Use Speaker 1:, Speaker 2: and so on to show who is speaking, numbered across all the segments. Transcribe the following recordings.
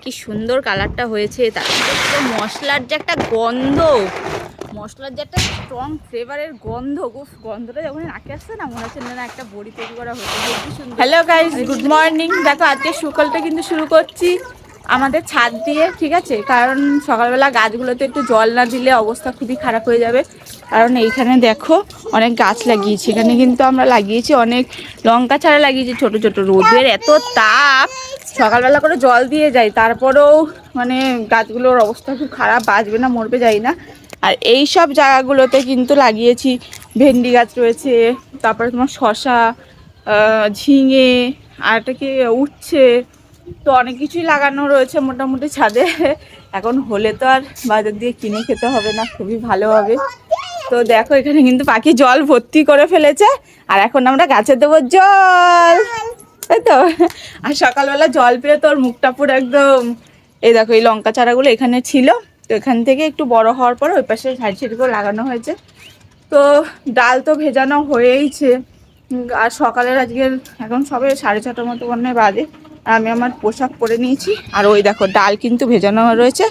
Speaker 1: কি সুন্দর কালারটা হয়েছে। তারপরে মশলার যে একটা গন্ধ, মশলার যে একটা স্ট্রং ফ্লেভারের গন্ধ, গন্ধটা যখন নাকে আসছে না মনে হচ্ছে না একটা বড়ি তৈরি করা হয়েছে। Hello guys, good morning. দেখো আজকে সকালটা কিন্তু শুরু করছি আমাদের ছাদ দিয়ে, ঠিক আছে? কারণ সকালবেলা গাছগুলোতে একটু জল না দিলে অবস্থা খুবই খারাপ হয়ে যাবে। কারণ এইখানে দেখো অনেক গাছ লাগিয়েছি, এখানে কিন্তু আমরা লাগিয়েছি অনেক লঙ্কা চারা লাগিয়েছি ছোট ছোট। রোদের এত তাপ, সকালবেলা করে জল দিয়ে যাই, তারপরেও মানে গাছগুলোর অবস্থা খুব খারাপ, বাঁচবে না মরবে যাই না। আর এই সব জায়গাগুলোতে কিন্তু লাগিয়েছি ভেন্ডি গাছ রয়েছে, তারপরে তোমার শসা, ঝিঙে, আর একটা কি উচ্ছে, তো অনেক কিছুই লাগানো রয়েছে মোটামুটি ছাদে। এখন হলে তো আর বাজার দিয়ে কিনে খেতে হবে না, খুবই ভালো হবে। তো দেখো এখানে কিন্তু পাখি জল ভর্তি করে ফেলেছে, আর এখন আমরা গাছে দেবো জল, তাই তো। আর সকালবেলা জল পেয়ে তোর মুখটা পুরো একদম, এই দেখো এই লঙ্কা চারাগুলো এখানে ছিল, তো এখান থেকে একটু বড় হওয়ার পর ওই পাশে সাইড সাইড করে লাগানো হয়েছে। তো ডাল তো ভেজানো হয়েইছে। আর সকালের আজকের এখন সবে 6:30 মতো মনে বাজে, আর আমি আমার পোশাক পরে নিয়েছি, আর ওই দেখো ডাল কিন্তু ভেজানো রয়েছে।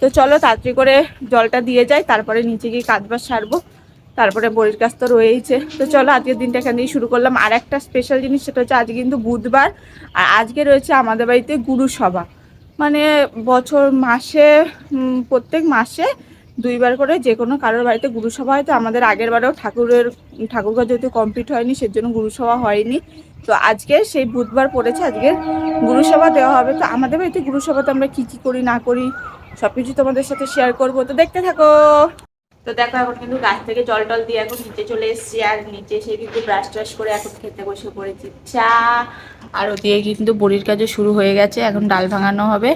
Speaker 1: তো চলো তাড়াতাড়ি করে জলটা দিয়ে যাই, তারপরে নিচে গিয়ে কাজবাজ সারবো, তারপরে বড়ির কাজ তো রয়েইছে। তো চলো আজকের দিনটা এখান থেকে শুরু করলাম। আর একটা স্পেশাল জিনিস, সেটা হচ্ছে আজকে কিন্তু বুধবার, আর আজকে রয়েছে আমাদের বাড়িতে গুরু সভা। মানে বছর মাসে প্রত্যেক মাসে 2বার করে যে কোনো কারোর বাড়িতে গুরুসভা হয়। তো আমাদের আগের বারেও ঠাকুরঘর যেহেতু কমপ্লিট হয়নি, সেজন্য গুরুসভা হয়নি। তো আজকে সেই বুধবার পড়েছে, আজকে গুরুসভা দেওয়া হবে। তো আমাদের বাড়িতে গুরুসভাতে আমরা কী কী করি না করি সব কিছু তোমাদের সাথে শেয়ার করবো, তো দেখতে থাকো। তো দেখো এখন কিন্তু গাছ থেকে জল টল দিয়ে এখন নিচে চলে এসেছি, আর নিচে এসে কিন্তু ব্রাশ ট্রাশ করে এখন খেতে বসে পড়েছি চা। আর ওদিকে কিন্তু বড়ির কাজও শুরু হয়ে গেছে, এখন ডাল ভাঙানো হবে।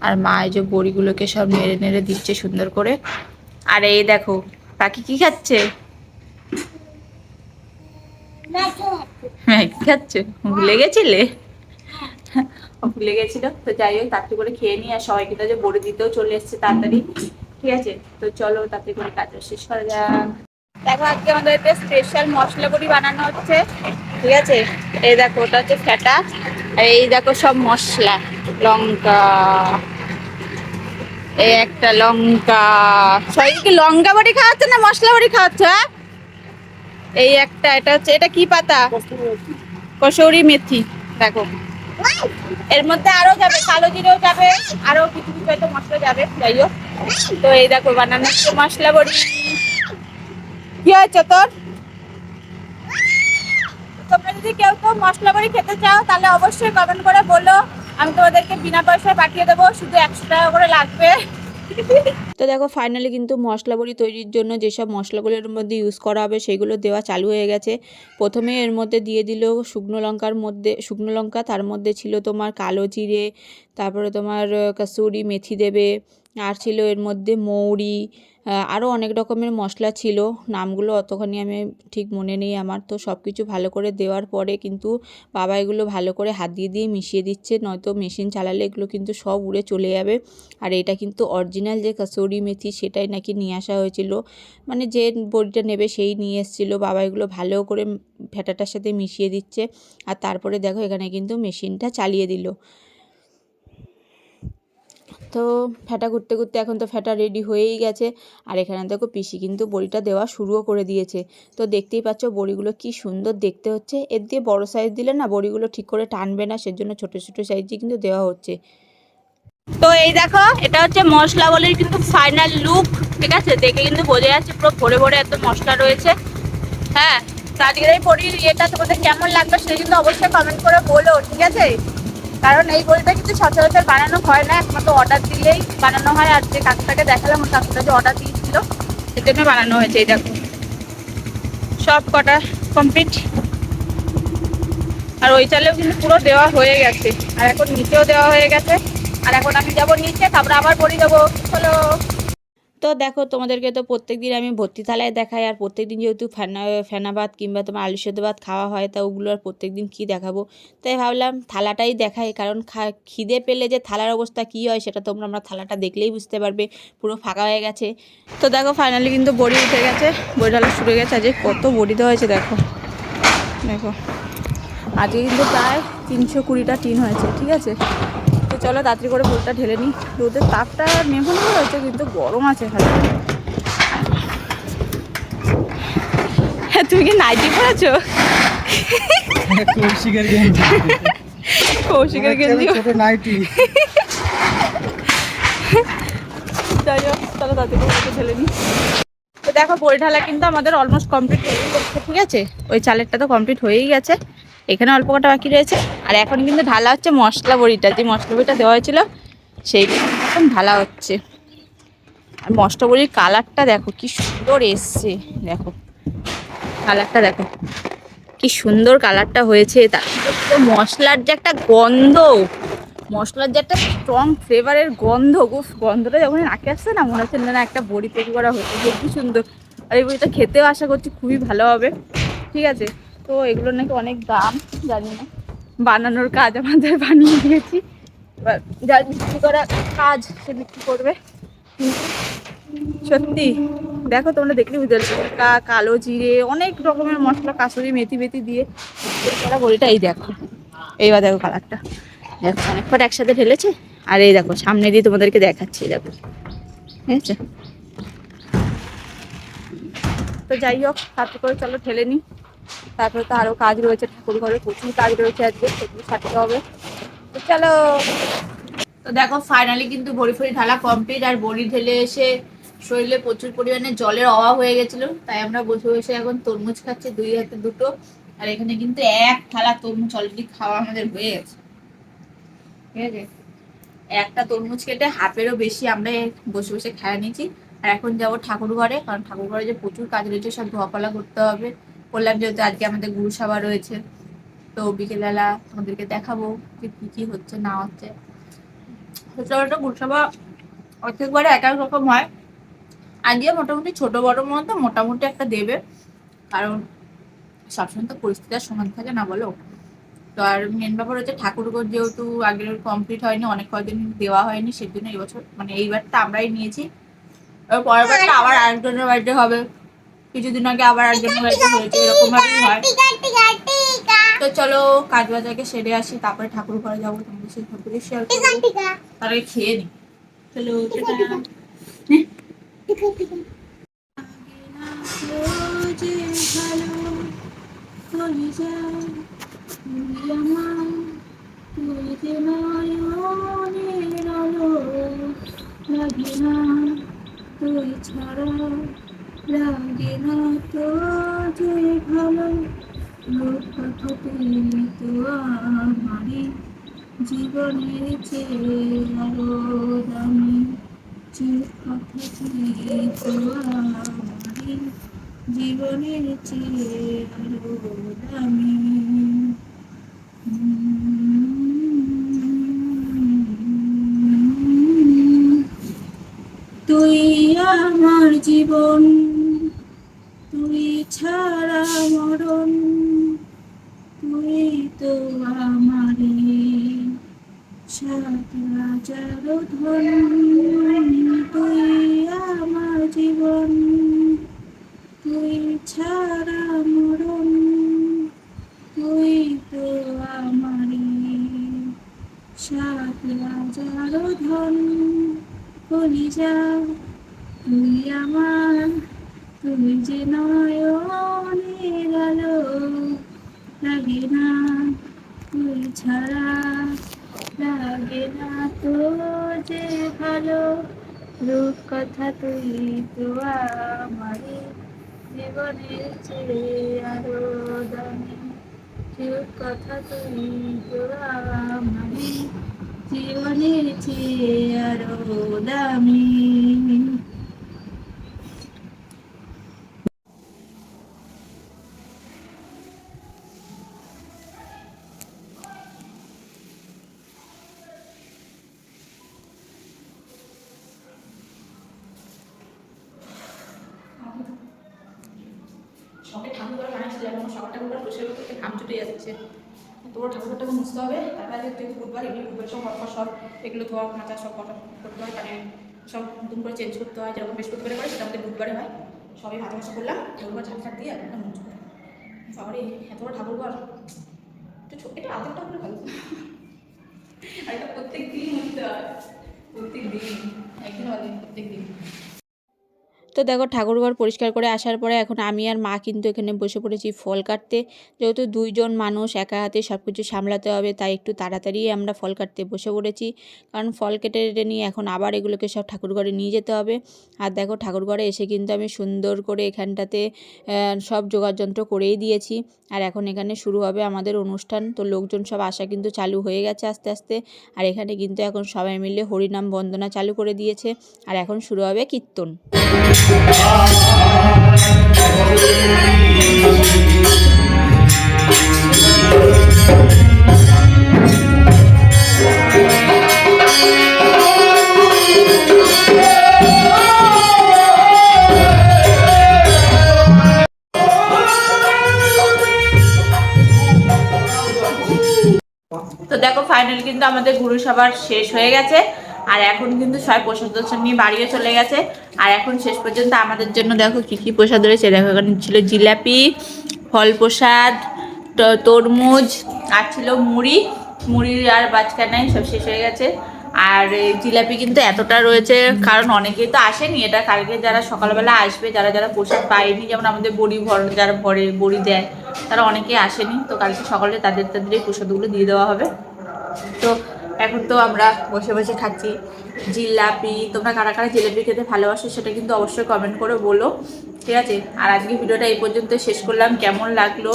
Speaker 1: আর মা এই যে বড়িগুলোকে সব নেড়ে নেড়ে দিচ্ছে সুন্দর করে। আর এই দেখো পাখি কি খাচ্ছে, ম্যাগি খাচ্ছে। ভুলে গেছিলে? ভুলে গেছিল। তো যাই হোক তাড়াতাড়ি করে খেয়ে নিই, আর সবাই কিন্তু যে বড়ি দিতেও চলে এসছে তাড়াতাড়ি, ঠিক আছে? তো চলো তাড়াতাড়ি করে কাজটা শেষ করা যাক। দেখো আজকে আমাদের একটা স্পেশাল মশলা বড়ি বানানো হচ্ছে, ঠিক আছে? এই দেখো ওটা হচ্ছে ফ্যাটা, আর এই দেখো সব মশলা, লঙ্কা, এই একটা লঙ্কা। সবাইকে লঙ্কা বড়ি খাওয়াচ্ছে না মশলা বড়ি খাওয়াচ্ছে? হ্যাঁ, এই একটা, এটা হচ্ছে, এটা কি পাতা? কসৌরি মেথি। দেখো এর মধ্যে আরো যাবে, কালো জিরেও যাবে, আরো কিছু কিছু হয়তো মশলা যাবে, যাই হোক। তো এই দেখো বানানো হচ্ছে মশলা বড়ি। কি হয়েছে তোর? তোমরা যদি কেউ কেউ মশলা বড়ি খেতে চাও তাহলে অবশ্যই কমেন্ট করে বলো, আমি তোমাদেরকে বিনা পয়সায় পাঠিয়ে দেবো, শুধু 100 টাকা করে লাগবে। তো দেখো ফাইনালি কিন্তু মশলা বড়ি তৈরির জন্য যেসব মশলাগুলোর মধ্যে ইউজ করা হবে সেগুলো দেওয়া চালু হয়ে গেছে। প্রথমে এর মধ্যে দিয়ে দিল শুকনো লঙ্কা, তার মধ্যে ছিল তোমার কালো জিরে, তারপরে তোমার কসুরি মেথি দেবে, আর ছিল এর মধ্যে মৌরি, আরও অনেক রকমের মশলা ছিল, নামগুলো অতখানি আমি ঠিক মনে নেই আমার। তো সব কিছু ভালো করে দেওয়ার পরে কিন্তু বাবা এগুলো ভালো করে হাত দিয়ে দিয়ে মিশিয়ে দিচ্ছে, নয়তো মেশিন চালালে এগুলো কিন্তু সব উড়ে চলে যাবে। আর এটা কিন্তু অরিজিনাল যে কসুরি মেথি সেটাই নাকি নিয়ে আসা হয়েছিল, মানে যে বড়িটা নেবে সেই নিয়ে এসেছিলো। বাবা এগুলো ভালো করে ফ্যাটাটার সাথে মিশিয়ে দিচ্ছে, আর তারপরে দেখো এখানে কিন্তু মেশিনটা চালিয়ে দিল। তো ফ্যাটা করতে করতে এখন তো ফ্যাটা রেডি হয়েই গেছে, আর এখানে দেখো পিসি কিন্তু বড়িটা দেওয়া শুরুও করে দিয়েছে। তো দেখতেই পাচ্ছ বড়িগুলো কি সুন্দর দেখতে হচ্ছে। এর দিয়ে বড় সাইজ দিলে না বড়িগুলো ঠিক করে টানবে না, সেজন্য ছোটো ছোটো সাইজই কিন্তু দেওয়া হচ্ছে। তো এই দেখো এটা হচ্ছে মশলা বলির কিন্তু ফাইনাল লুক, ঠিক আছে? দেখে কিন্তু বোঝা যাচ্ছে পুরো ভরে ভরে এত মশলা রয়েছে। হ্যাঁ, তো আজকের এই বড়ির এটা তোমাদের কেমন লাগবে সেটা কিন্তু অবশ্যই কমেন্ট করে বলো, ঠিক আছে? কারণ এই বড়িটা কিন্তু সচরাচর বানানো হয় না, একমাত্র অর্ডার দিলেই বানানো হয়। আর যে কাকুটাকে দেখালাম ওই কাকুটা যে অর্ডার দিয়েছিল সেজন্য বানানো হয়েছে। এই দেখো সব কটা কমপ্লিট, আর ওই চালেও কিন্তু পুরো দেওয়া হয়ে গেছে, আর এখন নিচেও দেওয়া হয়ে গেছে। আর এখন আমি যাবো নিচে, তারপরে আবার বড়ি দেবো। চলো। তো দেখো তোমাদেরকে তো প্রত্যেকদিন আমি ভর্তি থালায় দেখাই, আর প্রত্যেকদিন যেহেতু ফেনা ভাত কিংবা তোমার আলু সেদ্ধ ভাত খাওয়া হয়, তা ওগুলো আর প্রত্যেকদিন কী দেখাবো, তাই ভাবলাম থালাটাই দেখাই। কারণ খিদে পেলে যে থালার অবস্থা কী হয় সেটা তোমরা আমরা থালাটা দেখলেই বুঝতে পারবে, পুরো ফাঁকা হয়ে গেছে। তো দেখো ফাইনালি কিন্তু বড়ি উঠে গেছে, বড়ি ঢালা শুরু হয়ে গেছে। আজকে কত বড়ি দেওয়া হয়েছে দেখো, দেখো আজকে কিন্তু প্রায় 320টা টিন হয়েছে, ঠিক আছে? তো চলো তাড়াতাড়ি করে ফুলটা ঢেলে নিই। রোদের তাপটা নেভানো হয়েছে কিন্তু গরম আছে ভালো। হ্যাঁ তুমি কি নাইটি পরেছো?
Speaker 2: কৌশিকের গেঞ্জি,
Speaker 1: কৌশিকের গেঞ্জি
Speaker 2: নাইটি।
Speaker 1: যাই হোক চলো তাড়াতাড়ি করে ঢেলে নিই। তো দেখো বড়ি ঢালা কিন্তু আমাদের অলমোস্ট কমপ্লিট হয়ে গেছে, ঠিক আছে। ওই চালেরটা তো কমপ্লিট হয়েই গেছে, এখানে অল্প কটা বাকি রয়েছে। আর এখন কিন্তু ঢালা হচ্ছে মশলা বড়িটা, যে মশলা বড়িটা দেওয়া হয়েছিল সেইটা এখন ঢালা হচ্ছে। আর মশলা বড়ির কালারটা দেখো কি সুন্দর এসছে, দেখো কালারটা দেখো কি সুন্দর কালারটা হয়েছে। তার মশলার যে একটা গন্ধ, মশলার যে একটা স্ট্রং ফ্লেভারের গন্ধ, গন্ধটা যখন নাকে আসছে না মনে হচ্ছে না একটা বড়ি তৈরি করা হয়েছে, খুবই সুন্দর। আর এই বড়িটা খেতেও আশা করছি খুবই ভালো হবে, ঠিক আছে। তো এগুলোর নাকি অনেক দাম, জানি না, বানানোর কাজ আমাদের বানিয়ে দিয়েছি, এবার যার বিক্রি করা কাজ সে বিক্রি করবে। সত্যি দেখো তোমরা দেখলে বুঝতে পারছো, কালো জিরে অনেক রকমের মশলা, কাসুরি মেথি মেথি দিয়ে করা বড়িটা। এই দেখো এইবার দেখো কালারটা, দেখো অনেক কটা একসাথে ঢেলেছে। আর এই দেখো সামনে দিয়ে তোমাদেরকে দেখাচ্ছি, দেখো ঠিক আছে। তো যাই হোক তারপর করে চলো ঢেলে নিই, তারপরে তো আরও কাজ রয়েছে, ঠাকুর ঘরে প্রচুর কাজ রয়েছে আজকে, সেগুলো সারতে হবে। তো চলো। তো দেখো ফাইনালি কিন্তু বড়ি ফড়ি ঢালা কমপ্লিট। আর বড়ি ঢেলে এসে শরীরে প্রচুর পরিমাণে জলের অভাব হয়ে গেছিলো, তাই আমরা বসে বসে এখন তরমুজ খাচ্ছি, দুই হাতে দুটো। আর এখানে কিন্তু এক থালা তরমুজ অলরেডি খাওয়া আমাদের হয়ে গেছে, ঠিক আছে। একটা তরমুজ কেটে হাফেরও বেশি আমরা বসে বসে খেয়ে নিয়েছি। আর এখন যাবো ঠাকুর ঘরে, কারণ ঠাকুর ঘরে যে প্রচুর কাজ রয়েছে, সব ধোয়াপালা করতে হবে। বললাম যেহেতু আজকে আমাদের গুরু সভা রয়েছে, তো বিকেলবেলা আমাদেরকে দেখাবো যে কি কি হচ্ছে না হচ্ছে। সচরাচর গুরু সভা প্রত্যেকবারে এক এক রকম হয়, আজকে মোটামুটি ছোট বড় মতো মোটামুটি একটা দেবে, কারণ সবসময় তো পরিস্থিতি আর সমান থাকে না বলো। তো আর মেন ব্যাপার হচ্ছে ঠাকুরঘর যেহেতু আগের কমপ্লিট হয়নি, অনেক কদিন দেওয়া হয়নি, সেজন্য এবছর মানে এইবারটা আমরাই নিয়েছি। এবার পরের বারটা আবার আরেকজনের বাড়িতে হবে, কিছুদিন আগে আবার একজনের বাড়িতে হয়েছে, এরকম ভাবেই হয়। তো চলো কাজ বাজারকে সেরে আসি, তারপরে ঠাকুর ঘরে যাবো, তোমাদের সেই ঠাকুরে শেয়ার করবো। তার আগে খেয়ে নি, চলো তুই ছাড়া লাগে না তো যে ভালো, কথা তুই তো আমারই জীবনের চেয়ে আরো দামি, যে কথা তুই তো আমারই জীবনের চেয়ে আরো দামি। তুই আমার জীবন, তুই ছাড়া মরণ, তুই তো আমারই সাত হাজার ধন। তুই আমার জীবন, তুই ছাড়া মরণ, তুই তো আমারই সাত হাজার ধন। কলিজা তুই আমার, তুই যে নয়নের আলো, লাগে না তুই ছাড়া, লাগে না তো যে ভালো, রূপ কথা তুই তো আমারই জীবনের চেয়ে আরো দামি, রূপ কথা তুই তো আমারই জীবনের চেয়ে আরো দামি। সবাই ঠাকুর ঘরে বানাইছিলাম, আমার সবার ঠাকুর ঘরে বসে বসে ঘাম ছুটে যাচ্ছে। তোর ঠাকুরটাকে মুছতে হবে, তারপরে যেহেতু বুধবার এগুলো বুধবার সব ঘর সব এগুলো ধোয়া মাথা সব কটা করতে হয়, মানে সব নতুন করে চেঞ্জ করতে হয়, যেরকম বৃহস্পতিবারে করে সেটা আমাদের বুধবারে হয়। সবাই ভালো ভাষা করলাম, ঠাকুরঘর ঝাঁট দিয়ে একটা মুছবো। সবারই এত বড় ঠাকুরঘর, এটা আধেকটা করে ভালো। আর এটা প্রত্যেক দিন মুছতে হয়, প্রত্যেক দিন, একদিন অদিন প্রত্যেক দিন। তো দেখো ঠাকুরঘর পরিষ্কার করে আসার পরে এখন আমি আর মা কিন্তু এখানে বসে পড়েছি ফল কাটতে। যেহেতু 2 জন মানুষ একা হাতে সব কিছু সামলাতে হবে, তাই একটু তাড়াতাড়ি আমরা ফল কাটতে বসে পড়েছি। কারণ ফল কেটে নিয়ে এখন আবার এগুলোকে সব ঠাকুরঘরে নিয়ে যেতে হবে। আর দেখো ঠাকুরঘরে এসে কিন্তু আমি সুন্দর করে এখানটাতে সব যোগাড়যন্ত্র করেই দিয়েছি। আর এখন এখানে শুরু হবে আমাদের অনুষ্ঠান। তো লোকজন সব আসা কিন্তু চালু হয়ে গেছে আস্তে আস্তে। আর এখানে কিন্তু এখন সবাই মিলে হরিনাম বন্দনা চালু করে দিয়েছে। আর এখন শুরু হবে কীর্তন। তো দেখো ফাইনালি কিন্তু আমাদের গুরু সবার শেষ হয়ে গেছে। আর এখন কিন্তু সবাই প্রসাদ নিয়ে বাড়িও চলে গেছে। আর এখন শেষ পর্যন্ত আমাদের জন্য দেখো কী কী প্রসাদ রয়েছে। দেখো এখানে ছিল জিলাপি, ফল প্রসাদ, তরমুজ, আর ছিল মুড়ি। মুড়ি আর বাচকানাই সব শেষ হয়ে গেছে। আর জিলাপি কিন্তু এতটা রয়েছে কারণ অনেকেই তো আসেনি। এটা কালকে যারা সকালবেলা আসবে, যারা যারা প্রসাদ পায়নি, যেমন আমাদের বড়ি যারা ভরে বড়ি দেয়, তারা অনেকেই আসেনি। তো কালকে সকালে তাদের এই প্রসাদগুলো দিয়ে দেওয়া হবে। তো এখন তো আমরা বসে বসে খাচ্ছি জিলাপি। তোমরা কারা কারা জিলাপি খেতে ভালোবাসো সেটা কিন্তু অবশ্যই কমেন্ট করে বলো, ঠিক আছে? আর আজকে ভিডিওটা এই পর্যন্ত শেষ করলাম। কেমন লাগলো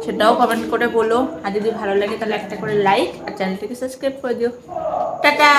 Speaker 1: সেটাও কমেন্ট করে বলো। আর যদি ভালো লাগে তাহলে একটা করে লাইক আর চ্যানেলটাকে সাবস্ক্রাইব করে দিও। টাটা।